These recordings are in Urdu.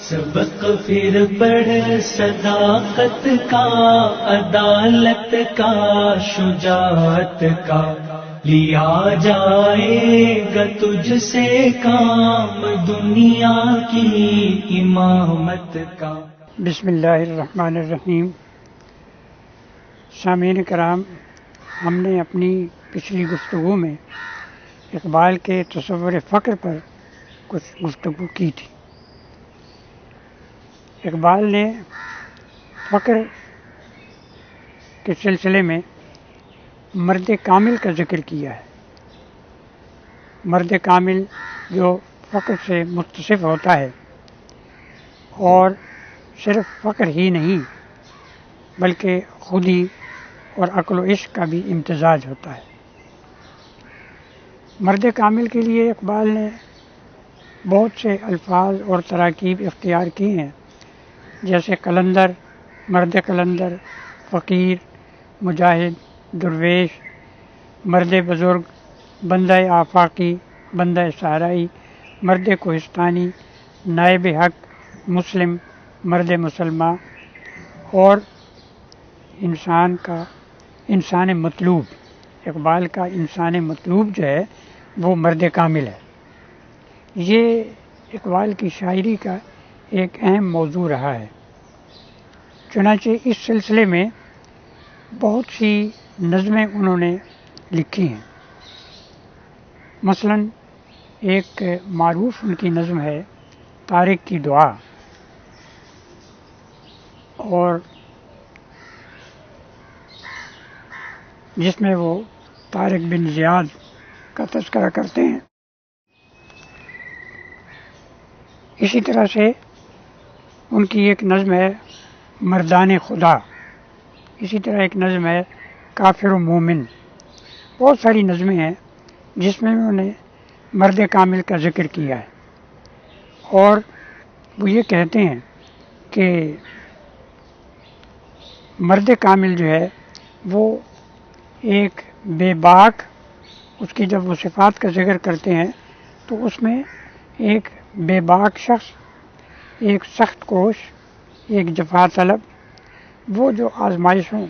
سبق پھر پڑھ صداقت کا، عدالت کا، شجاعت کا، لیا جائے گا تجھ سے کام دنیا کی امامت کا۔ بسم اللہ الرحمن الرحیم۔ سامعین کرام، ہم نے اپنی پچھلی گفتگو میں اقبال کے تصور فقر پر کچھ گفتگو کی تھی۔ اقبال نے فقر کے سلسلے میں مرد کامل کا ذکر کیا ہے۔ مرد کامل جو فقر سے متصف ہوتا ہے اور صرف فقر ہی نہیں بلکہ خودی اور عقل و عشق کا بھی امتزاج ہوتا ہے۔ مرد کامل کے لیے اقبال نے بہت سے الفاظ اور تراکیب اختیار کی ہیں، جیسے قلندر، مرد قلندر، فقیر، مجاہد، درویش، مرد بزرگ، بندہ آفاقی، بندہ صحرائی، مرد کوہستانی، نائب حق، مسلم، مرد مسلمہ، اور انسان مطلوب۔ اقبال کا انسان مطلوب جو ہے وہ مرد کامل ہے۔ یہ اقبال کی شاعری کا ایک اہم موضوع رہا ہے۔ چنانچہ اس سلسلے میں بہت سی نظمیں انہوں نے لکھی ہیں۔ مثلاً ایک معروف ان کی نظم ہے طارق کی دعا، اور جس میں وہ طارق بن زیاد کا تذکرہ کرتے ہیں۔ اسی طرح سے ان کی ایک نظم ہے مردان خدا، اسی طرح ایک نظم ہے کافر و مومن۔ بہت ساری نظمیں ہیں جس میں انہوں نے مرد کامل کا ذکر کیا ہے، اور وہ یہ کہتے ہیں کہ مرد کامل جو ہے وہ ایک بے باک، اس کی جب وہ صفات کا ذکر کرتے ہیں تو اس میں ایک بے باک شخص، ایک سخت کوش، ایک جفا طلب، وہ جو آزمائشوں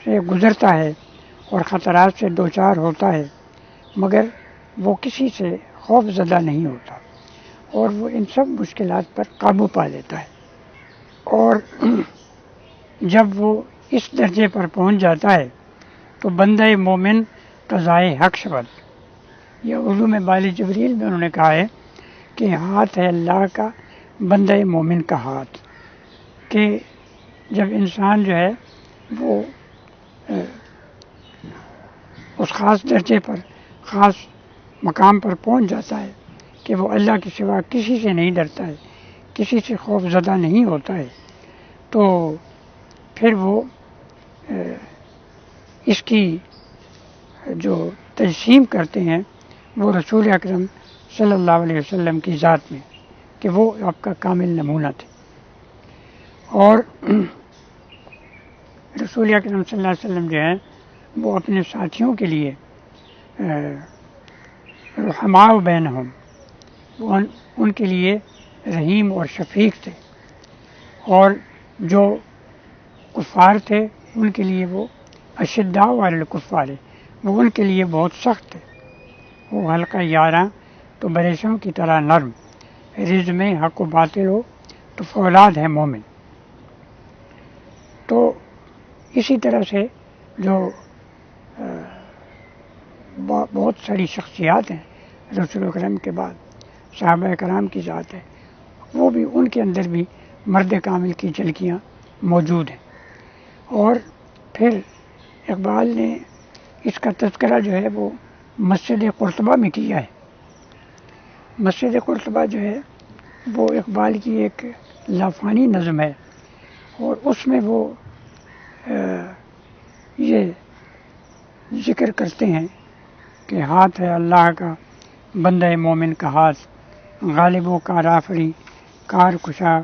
سے گزرتا ہے اور خطرات سے دوچار ہوتا ہے، مگر وہ کسی سے خوف زدہ نہیں ہوتا، اور وہ ان سب مشکلات پر قابو پا لیتا ہے۔ اور جب وہ اس درجے پر پہنچ جاتا ہے تو بندہ مومن قضائے حق شود۔ یہ اردو میں بال جبریل میں انہوں نے کہا ہے کہ ہاتھ ہے اللہ کا بندہ مومن کا ہاتھ، کہ جب انسان جو ہے وہ اس خاص درجے پر، خاص مقام پر پہنچ جاتا ہے کہ وہ اللہ کے سوا کسی سے نہیں ڈرتا ہے، کسی سے خوف زدہ نہیں ہوتا ہے، تو پھر وہ اس کی جو تجسیم کرتے ہیں وہ رسول اکرم صلی اللہ علیہ وسلم کی ذات میں، کہ وہ آپ کا کامل نمونہ تھے۔ اور رسول اکرم صلی اللہ علیہ وسلم جو ہیں وہ اپنے ساتھیوں کے لیے رحماء بینہم، وہ ان کے لیے رحیم اور شفیق تھے، اور جو کفار تھے ان کے لیے وہ اشداء علی الکفار، وہ ان کے لیے بہت سخت تھے۔ وہ حلقہ یاراں تو بریشم کی طرح نرم، رز میں حق و باطل ہو تو فولاد ہے مومن۔ تو اسی طرح سے جو بہت ساری شخصیات ہیں رسول اکرم کے بعد، صحابہ کرام کی ذات ہے، وہ بھی ان کے اندر بھی مرد کامل کی جھلکیاں موجود ہیں۔ اور پھر اقبال نے اس کا تذکرہ جو ہے وہ مسجد قرطبہ میں کیا ہے۔ مسجد قرطبہ جو ہے وہ اقبال کی ایک لافانی نظم ہے، اور اس میں وہ یہ ذکر کرتے ہیں کہ ہاتھ ہے اللہ کا بندہ مومن کا ہاتھ، غالب و کارآفری، کار کشا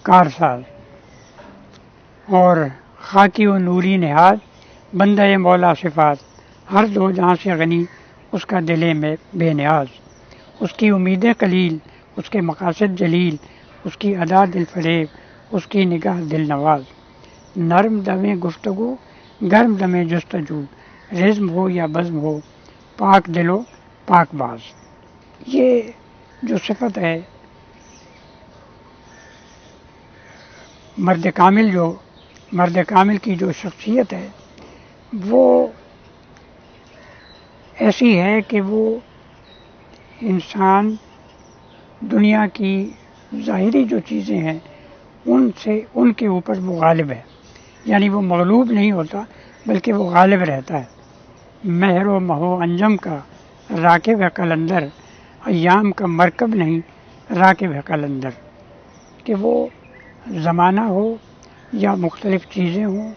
کار ساز، اور خاکی و نوری نہاد بندہ مولا صفات، ہر دو جہاں سے غنی اس کا دل میں بے نیاز، اس کی امیدیں قلیل، اس کے مقاصد جلیل، اس کی ادا دل فریب، اس کی نگاہ دل نواز، نرم دمیں گفتگو گرم دمیں جستجو، رزم ہو یا بزم ہو، پاک دل و پاک باز۔ یہ جو صفت ہے مرد کامل کی جو شخصیت ہے وہ ایسی ہے کہ وہ انسان دنیا کی ظاہری جو چیزیں ہیں ان کے اوپر وہ غالب ہے، یعنی وہ مغلوب نہیں ہوتا بلکہ وہ غالب رہتا ہے۔ مہر و مہو انجم کا راکب ہے قلندر، ایام کا مرکب نہیں راکب ہے قلندر، کہ وہ زمانہ ہو یا مختلف چیزیں ہوں،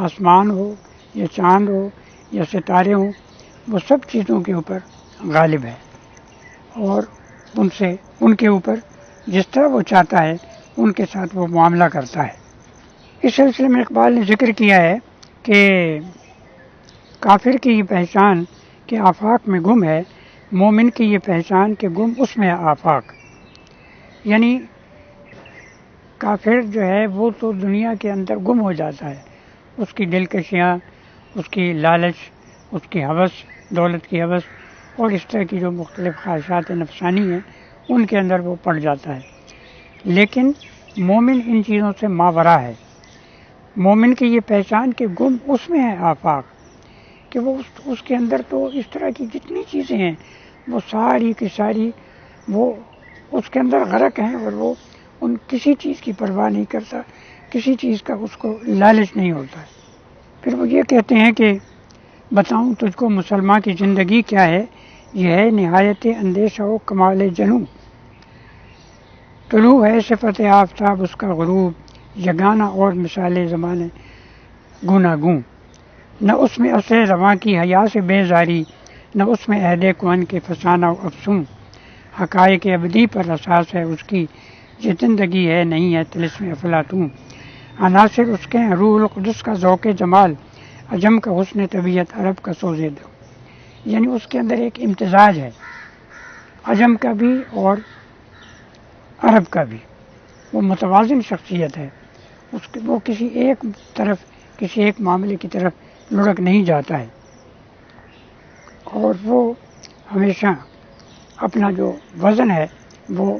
آسمان ہو یا چاند ہو یا ستارے ہوں، وہ سب چیزوں کے اوپر غالب ہے اور ان کے اوپر جس طرح وہ چاہتا ہے ان کے ساتھ وہ معاملہ کرتا ہے۔ اس سلسلے میں اقبال نے ذکر کیا ہے کہ کافر کی یہ پہچان کہ آفاق میں گم ہے، مومن کی یہ پہچان کہ گم اس میں ہے آفاق۔ یعنی کافر جو ہے وہ تو دنیا کے اندر گم ہو جاتا ہے، اس کی دلکشیاں، اس کی لالچ، اس کی ہوس، دولت کی ہوس اور اس طرح کی جو مختلف خواہشات نفسانی ہیں ان کے اندر وہ پڑ جاتا ہے۔ لیکن مومن ان چیزوں سے ماورا ہے۔ مومن کی یہ پہچان کہ گم اس میں ہے آفاق، کہ وہ اس کے اندر تو اس طرح کی جتنی چیزیں ہیں وہ ساری کی ساری وہ اس کے اندر غرق ہیں اور وہ ان کسی چیز کی پرواہ نہیں کرتا، کسی چیز کا اس کو لالچ نہیں ہوتا ہے۔ پھر وہ یہ کہتے ہیں کہ بتاؤں تجھ کو مسلمان کی زندگی کیا ہے، یہ ہے نہایت اندیشہ و کمال جنوں، طلوع ہے صفت آفتاب اس کا غروب، یگانہ اور مثال زمانے گوناگوں، نہ اس میں اثر رواں کی حیا سے بیزاری، نہ اس میں عہد کہن کے فسانہ و افسوں، حقائق ابدی پر اساس ہے اس کی، یہ زندگی ہے نہیں ہے طلسم افلاطون، عناصر اس کے ہیں روح القدس کا ذوق جمال، عجم کا حسن طبیعت عرب کا سوزے دو۔ یعنی اس کے اندر ایک امتزاج ہے عجم کا بھی اور عرب کا بھی، وہ متوازن شخصیت ہے، وہ کسی ایک معاملے کی طرف لڑک نہیں جاتا ہے، اور وہ ہمیشہ اپنا جو وزن ہے وہ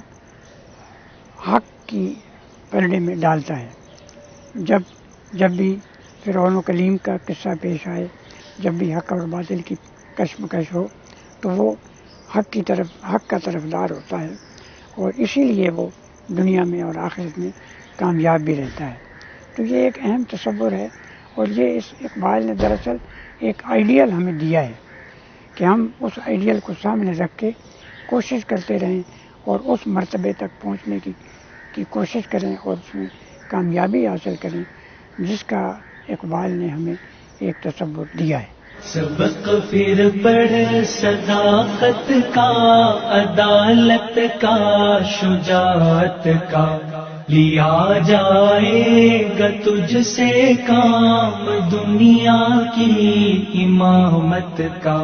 حق کی پلڑے میں ڈالتا ہے۔ جب بھی فرعون و کلیم کا قصہ پیش آئے، جب بھی حق اور باطل کی کشمکش ہو تو وہ حق کا طرفدار ہوتا ہے، اور اسی لیے وہ دنیا میں اور آخرت میں کامیاب بھی رہتا ہے۔ تو یہ ایک اہم تصور ہے، اور یہ اس اقبال نے دراصل ایک آئیڈیل ہمیں دیا ہے کہ ہم اس آئیڈیل کو سامنے رکھ کے کوشش کرتے رہیں اور اس مرتبے تک پہنچنے کی کوشش کریں اور اس میں کامیابی حاصل کریں جس کا اقبال نے ہمیں ایک تصور دیا ہے۔ سبق پھر پڑھ صداقت کا، عدالت کا، شجاعت کا، لیا جائے گا تجھ سے کام دنیا کی امامت کا۔